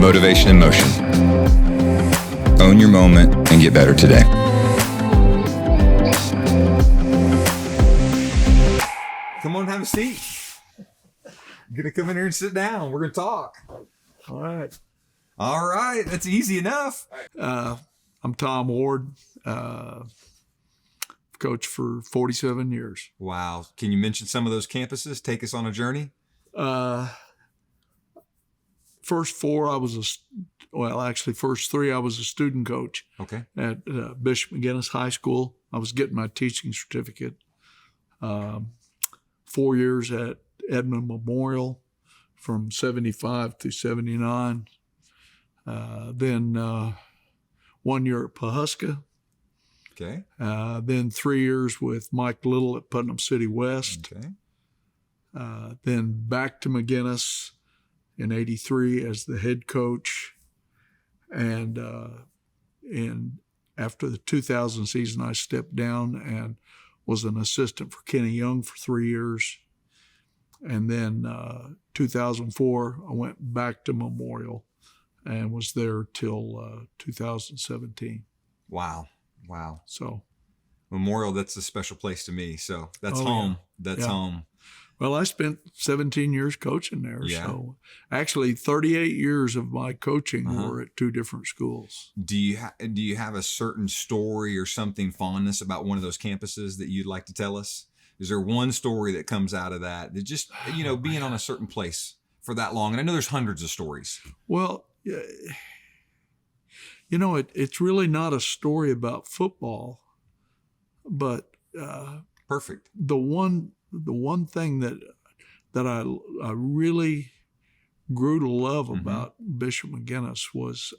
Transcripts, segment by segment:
Motivation in motion. Own your moment and get better today. Come on, have a seat. You're going to come in here and sit down. We're going to talk. All right. All right. That's easy enough. I'm Tom Ward, coach for 47 years. Wow. Can you mention some of those campuses? Take us on a journey. First four, first three, I was a student coach. Okay. At Bishop McGinnis High School. I was getting my teaching certificate. 4 years at Edmond Memorial from 75 to 79. Then 1 year at Pawhuska. Okay. Then 3 years with Mike Little at Putnam City West. Okay. Then back to McGinnis in 83 as the head coach. And after the 2000 season, I stepped down and was an assistant for Kenny Young for 3 years. And then 2004, I went back to Memorial and was there till 2017. Wow. So Memorial, that's a special place to me. So that's home. Yeah. That's home. Well, I spent 17 years coaching there. Yeah. So actually 38 years of my coaching were at two different schools. Do you have a certain story or something fondness about one of those campuses that you'd like to tell us? Is there one story that comes out of that just, being on a certain place for that long? And I know there's hundreds of stories. Well, it's really not a story about football, but Perfect. The one thing that I really grew to love about Bishop McGinnis was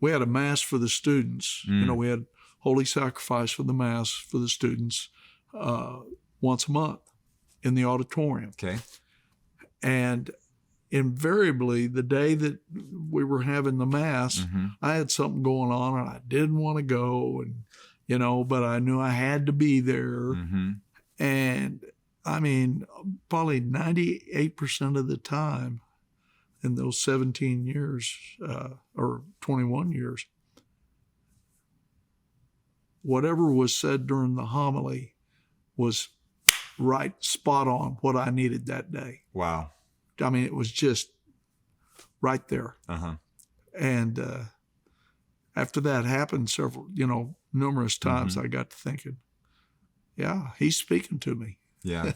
we had a mass for the students. We had Holy Sacrifice for the mass for the students once a month in the auditorium. Okay. And invariably, the day that we were having the mass, I had something going on and I didn't want to go, and but I knew I had to be there. And I mean, probably 98% of the time in those 17 years or 21 years, whatever was said during the homily was right, spot on what I needed that day. Wow. I mean, it was just right there. And after that happened numerous times, I got to thinking, yeah, he's speaking to me. Yeah.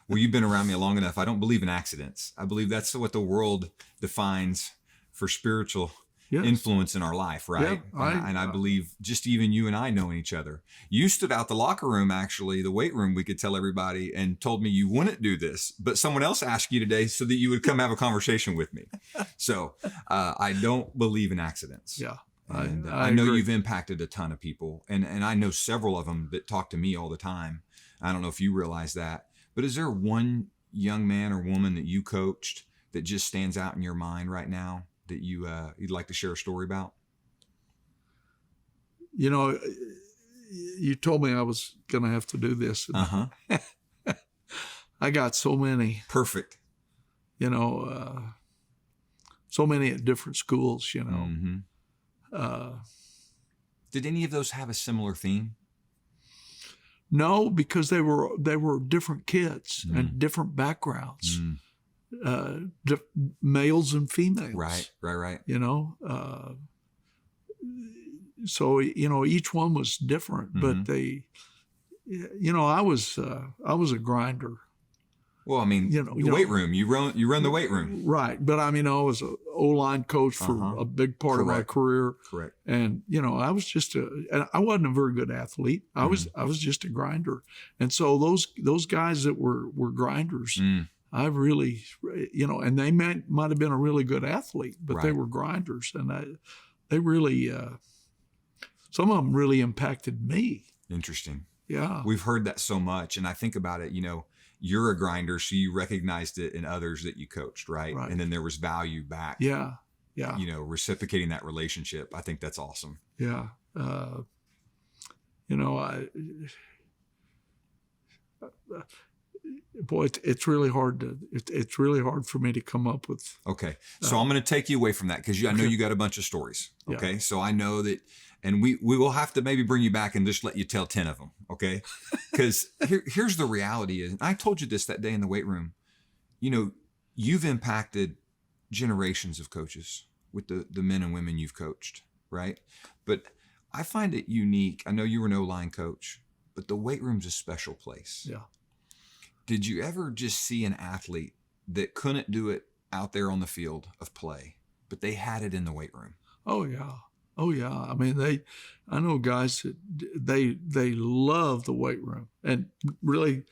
Well, you've been around me long enough. I don't believe in accidents. I believe that's what the world defines for spiritual influence in our life, right? Yeah, I believe just even you and I knowing each other. You stood out the locker room, actually, the weight room, we could tell everybody, and told me you wouldn't do this, but someone else asked you today so that you would come have a conversation with me. So I don't believe in accidents. Yeah. And I know agree. you've impacted a ton of people, and I know several of them that talk to me all the time. I don't know if you realize that, but is there one young man or woman that you coached that just stands out in your mind right now that you'd like to share a story about? You told me I was going to have to do this. I got so many. Perfect. So many at different schools, Did any of those have a similar theme? No, because they were different kids and different backgrounds, males and females. Right. So each one was different, but they, I was a grinder. Well, I mean, the weight room. You run the weight room. Right, but I mean, I was an O-line coach for a big part of my career. Correct. And I was and I wasn't a very good athlete. I was just a grinder. And so those guys that were grinders, I really, and they might have been a really good athlete, but they were grinders, and they really, some of them really impacted me. Interesting. Yeah. We've heard that so much, and I think about it, you're a grinder, so you recognized it in others that you coached, right? And then there was value back. Yeah. Reciprocating that relationship. I think that's awesome. Yeah. boy, it's really hard it's really hard for me to come up with. Okay. So I'm going to take you away from that because I know you got a bunch of stories. Okay. Yeah. So I know that, and we will have to maybe bring you back and just let you tell 10 of them. Okay. Because here's the reality is, and I told you this that day in the weight room, you've impacted generations of coaches with the men and women you've coached, right? But I find it unique. I know you were an O-line coach, but the weight room's a special place. Yeah. Did you ever just see an athlete that couldn't do it out there on the field of play, but they had it in the weight room? Oh yeah. Oh yeah. I mean, I know guys that they love the weight room, and really,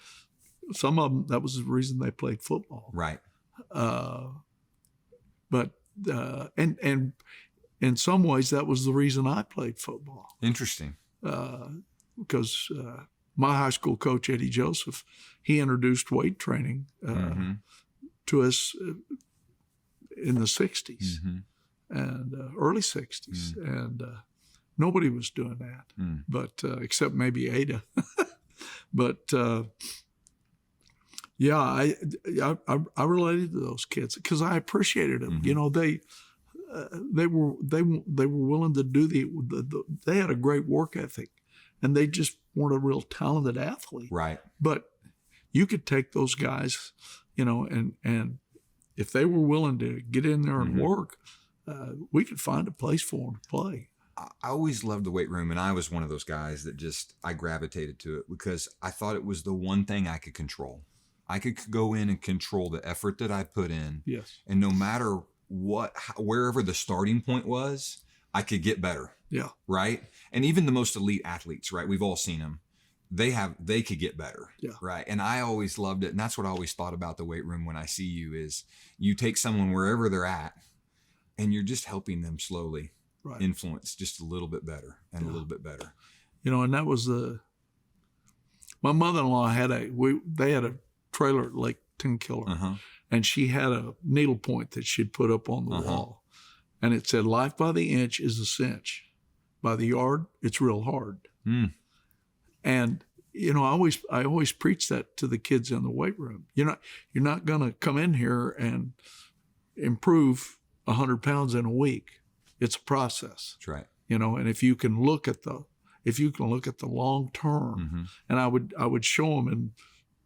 some of them, that was the reason they played football. Right. But and in some ways, that was the reason I played football. Interesting. Because my high school coach, Eddie Joseph, he introduced weight training to us in the 60s and early 60s. And nobody was doing that, but except maybe Ada. But yeah, I related to those kids because I appreciated them. They were willing to do they had a great work ethic, and they just weren't a real talented athlete. Right. But you could take those guys, and if they were willing to get in there and work, we could find a place for them to play. I always loved the weight room, and I was one of those guys that I gravitated to it because I thought it was the one thing I could control. I could go in and control the effort that I put in. Yes. And no matter wherever the starting point was, I could get better. Yeah. Right. And even the most elite athletes, right? We've all seen them. They could get better. Yeah. Right. And I always loved it. And that's what I always thought about the weight room when I see you is you take someone wherever they're at and you're just helping them slowly influence just a little bit better and a little bit better. And that was my mother-in-law they had a trailer at Lake Tenkiller, and she had a needlepoint that she'd put up on the wall, and it said, "Life by the inch is a cinch. By the yard, it's real hard." And I always preach that to the kids in the weight room. You're not going to come in here and improve 100 pounds in a week. It's a process. That's right. And if you can look at the long term, and I would show them in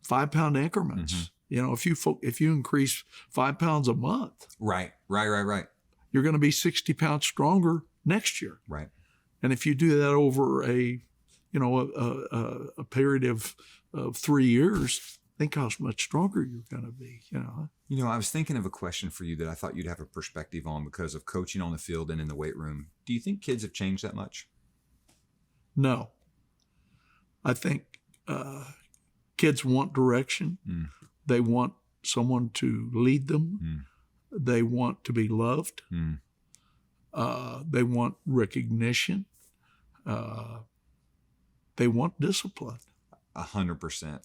5-pound increments. If you increase 5 pounds a month, right, you're going to be 60 pounds stronger next year. Right. And if you do that over a period of 3 years, think how much stronger you're going to be. I was thinking of a question for you that I thought you'd have a perspective on because of coaching on the field and in the weight room. Do you think kids have changed that much? No. I think kids want direction. They want someone to lead them. They want to be loved. They want recognition. They want discipline. 100%.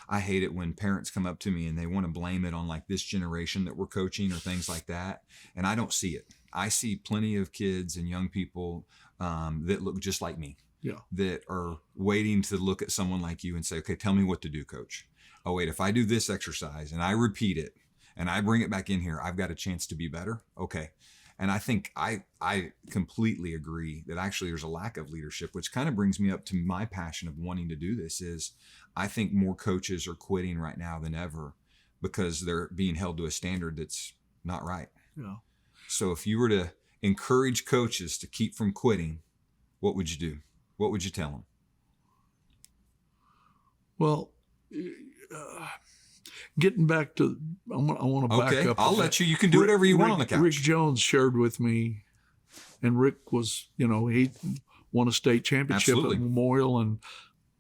I hate it when parents come up to me and they want to blame it on like this generation that we're coaching or things like that. And I don't see it. I see plenty of kids and young people that look just like me. Yeah. That are waiting to look at someone like you and say, okay, tell me what to do, coach. Oh, wait, if I do this exercise and I repeat it and I bring it back in here, I've got a chance to be better. Okay. And I think I completely agree that actually there's a lack of leadership, which kind of brings me up to my passion of wanting to do this is I think more coaches are quitting right now than ever because they're being held to a standard that's not right. Yeah. So if you were to encourage coaches to keep from quitting, what would you do? What would you tell them? Well, getting back to, I want to back up. I'll let you. You can do whatever you want on the couch. Rick Jones shared with me, and Rick was, he won a state championship at Memorial and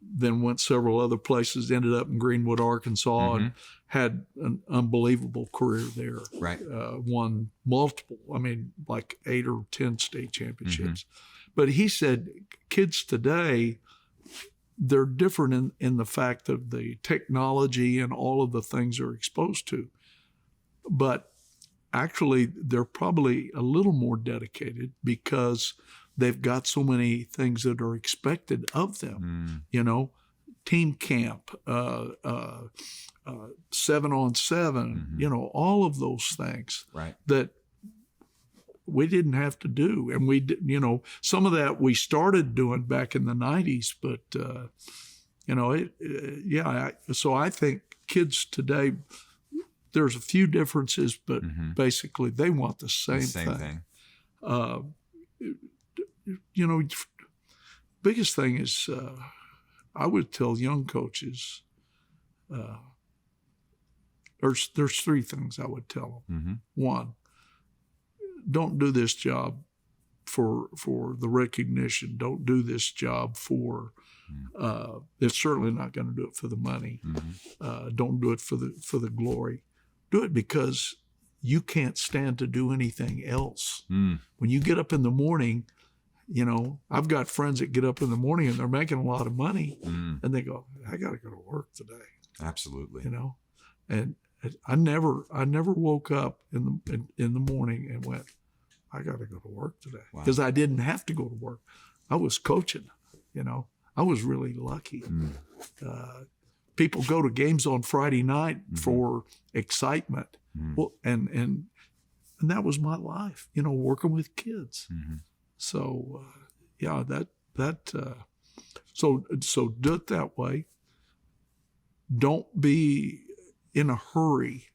then went several other places, ended up in Greenwood, Arkansas, and had an unbelievable career there. Right. Won multiple, like 8 or 10 state championships. But he said kids today, they're different in the fact of the technology and all of the things they're exposed to. But actually, they're probably a little more dedicated because they've got so many things that are expected of them, team camp, 7-on-7, all of those things Right. that we didn't have to do. And we did, some of that we started doing back in the 90s, but, so I think kids today, there's a few differences, but basically they want the same thing. Biggest thing is, I would tell young coaches, there's three things I would tell them. One, don't do this job for the recognition. Don't do this job for. It's certainly not going to do it for the money. Don't do it for the glory. Do it because you can't stand to do anything else. When you get up in the morning, I've got friends that get up in the morning and they're making a lot of money, and they go, "I got to go to work today." Absolutely. And I never woke up in the morning and went, "I got to go to work today," because I didn't have to go to work. I was coaching. I was really lucky. People go to games on Friday night for excitement. Well, and that was my life, working with kids. So, so do it that way. Don't be in a hurry.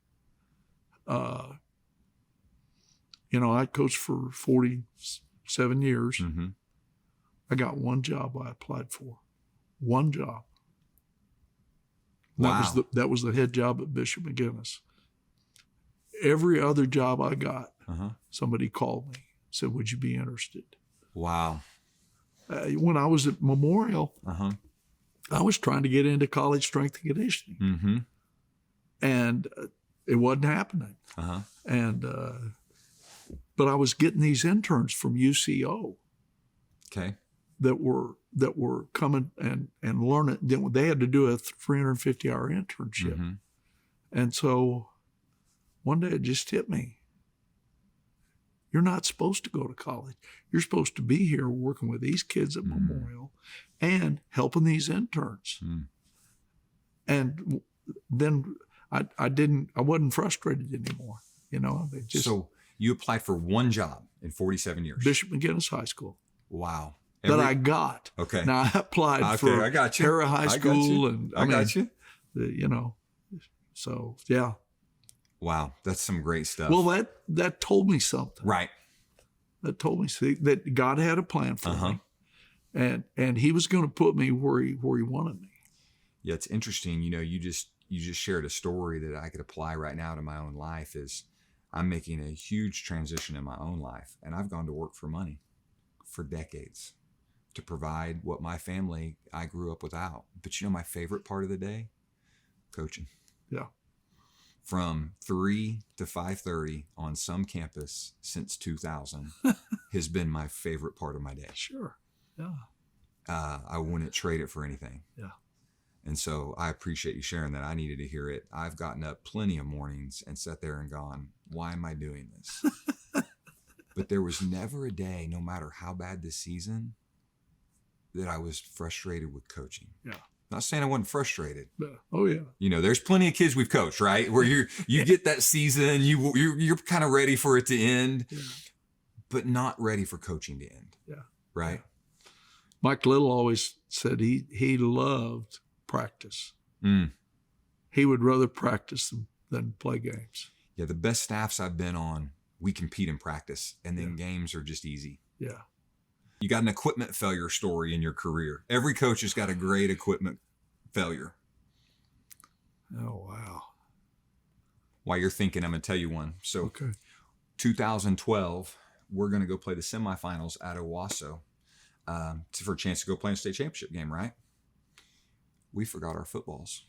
I coached for 47 years. I got one job I applied for. One job. Wow. That was the head job at Bishop McGinnis. Every other job I got, somebody called me, said, "Would you be interested?" Wow. When I was at Memorial, I was trying to get into college strength and conditioning. And it wasn't happening. But I was getting these interns from UCO. Okay. That were coming and learning. They had to do a 350-hour internship. And so one day it just hit me. You're not supposed to go to college. You're supposed to be here working with these kids at Memorial and helping these interns. And then I wasn't frustrated anymore. So you applied for one job in 47 years. Bishop McGinnis High School. Wow. That I got. Okay. Now I applied for I got you. Hera High School, and I got you. So yeah. Wow, that's some great stuff. Well, that told me something. Right. That told me that God had a plan for me, and He was going to put me where He wanted me. Yeah, it's interesting. You just shared a story that I could apply right now to my own life. Is I'm making a huge transition in my own life, and I've gone to work for money for decades to provide what my family I grew up without. But my favorite part of the day, coaching. Yeah. From 3 to 5:30 on some campus since 2000 has been my favorite part of my day. Sure. Yeah. I wouldn't trade it for anything. Yeah. And so I appreciate you sharing that. I needed to hear it. I've gotten up plenty of mornings and sat there and gone, why am I doing this? But there was never a day, no matter how bad this season, that I was frustrated with coaching. Yeah. Not saying I wasn't frustrated. Oh yeah. There's plenty of kids we've coached, right? Where you get that season, you're kind of ready for it to end, but not ready for coaching to end. Yeah. Right. Mike Little always said he loved practice. He would rather practice than play games. Yeah, the best staffs I've been on, we compete in practice, and then games are just easy. Yeah. You got an equipment failure story in your career. Every coach has got a great equipment failure. Oh, wow. While you're thinking, I'm going to tell you one. So 2012, we're going to go play the semifinals at Owasso for a chance to go play in a state championship game, right? We forgot our footballs.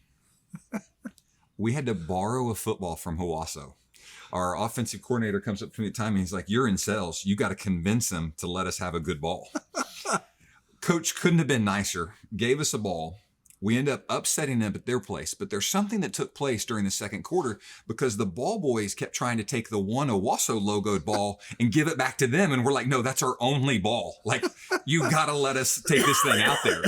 We had to borrow a football from Owasso. Our offensive coordinator comes up to me at the time and he's like, "You're in sales. You got to convince them to let us have a good ball." Coach couldn't have been nicer. Gave us a ball. We end up upsetting them at their place. But there's something that took place during the second quarter because the ball boys kept trying to take the one Owasso logoed ball and give it back to them. And we're like, no, that's our only ball. Like, you got to let us take this thing out there.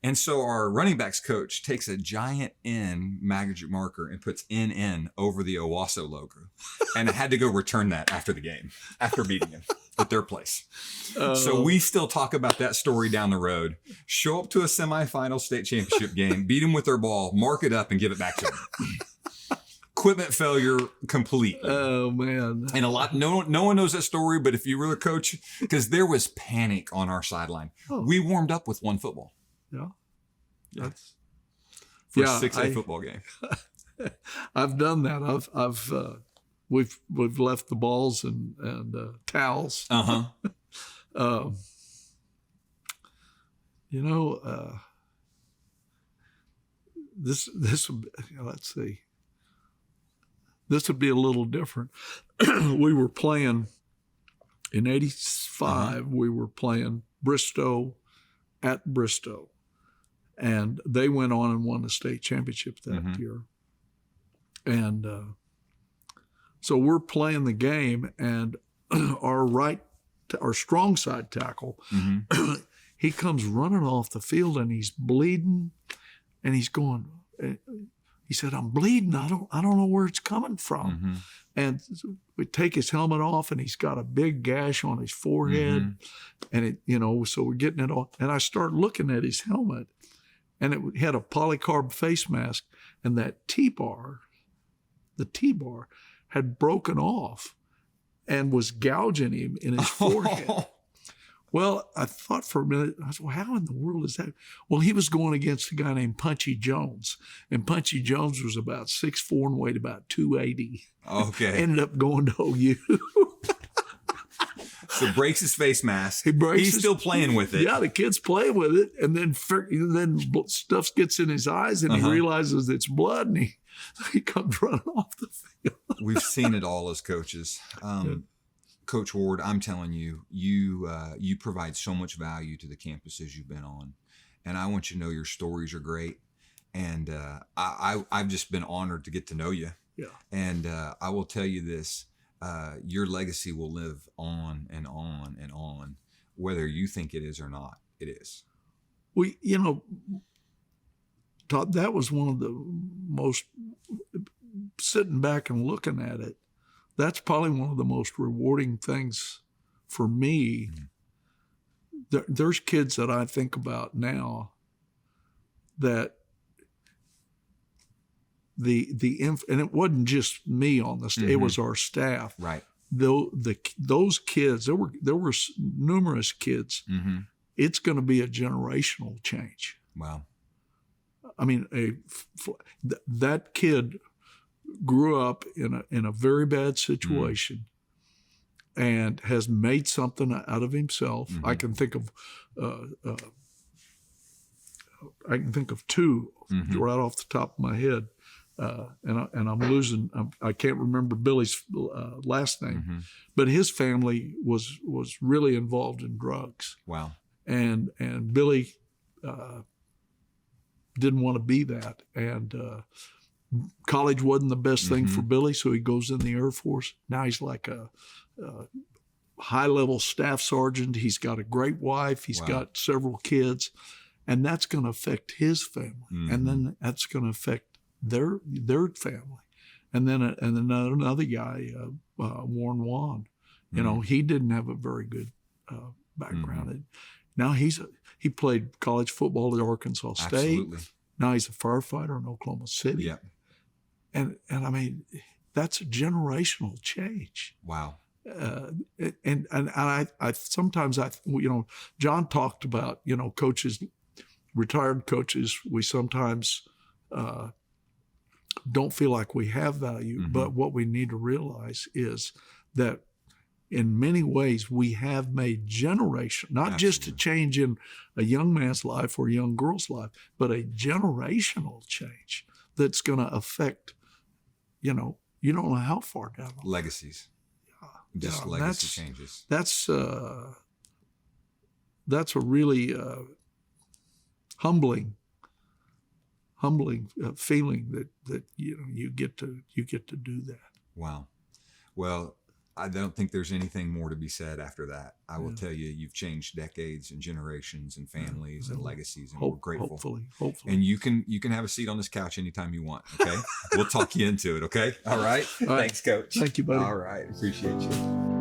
And so our running backs coach takes a giant N magic marker and puts NN over the Owasso logo. And I had to go return that after the game, after beating him at their place. So we still talk about that story down the road. Show up to a semifinal state championship game, beat them with their ball, mark it up, and give it back to them. Equipment failure completely. Oh man! And no one knows that story, but if you were a coach, because there was panic on our sideline. Oh. We warmed up with one football. Yeah, that's for a 6A football game. I've done that. We've left the balls and towels. This let's see. This would be a little different. We were playing in '85. We were playing Bristow at Bristow, and they went on and won the state championship that year. And so we're playing the game, and our strong side tackle, he comes running off the field, and he's bleeding, and he's going. He said, "I'm bleeding. I don't know where it's coming from." And we take his helmet off, and he's got a big gash on his forehead, and so we're getting it off. And I start looking at his helmet, and it had a polycarb face mask, and that T-bar had broken off and was gouging him in his forehead. Well, I thought for a minute, I said, well, how in the world is that? Well, he was going against a guy named Punchy Jones. And Punchy Jones was about 6'4" and weighed about 280. Okay. Ended up going to OU. So breaks his face mask. He's still playing with it. Yeah, the kid's playing with it. And then stuff gets in his eyes, and he realizes it's blood, and he comes running off the field. We've seen it all as coaches. Coach Ward, I'm telling you, you provide so much value to the campuses you've been on. And I want you to know your stories are great. And I've just been honored to get to know you. Yeah. And I will tell you this, your legacy will live on and on and on, whether you think it is or not, it is. Well, Todd, that was one of the most, sitting back and looking at it, that's probably one of the most rewarding things for me. There's kids that I think about now that and it wasn't just me on the staff, it was our staff. Right. Those kids, there were numerous kids. It's going to be a generational change. Wow. I mean, that kid grew up in a very bad situation and has made something out of himself. I can think of two right off the top of my head, and I can't remember Billy's last name, but his family was really involved in drugs. Wow. And Billy didn't want to be that, and college wasn't the best thing for Billy, so he goes in the Air Force. Now he's like a high-level staff sergeant. He's got a great wife. He's got several kids, and that's going to affect his family, and then that's going to affect their family. And then another guy, Warren Wan, he didn't have a very good background. Now he played college football at Arkansas State. Absolutely. Now he's a firefighter in Oklahoma City. Yeah. And I mean, that's a generational change. Wow. And I sometimes John talked about, coaches, retired coaches, we sometimes don't feel like we have value, but what we need to realize is that in many ways we have made not just a change in a young man's life or a young girl's life, but a generational change that's going to affect, you don't know how far down the line. Legacies. Just legacy changes. That's a really humbling humbling feeling that you get to do that. Wow. Well, I don't think there's anything more to be said after that. I will tell you, you've changed decades and generations and families and legacies, and we're grateful. Hopefully. And you can have a seat on this couch anytime you want. Okay, we'll talk you into it. Okay, all right. All right. Thanks, Coach. Thank you, buddy. All right, appreciate you.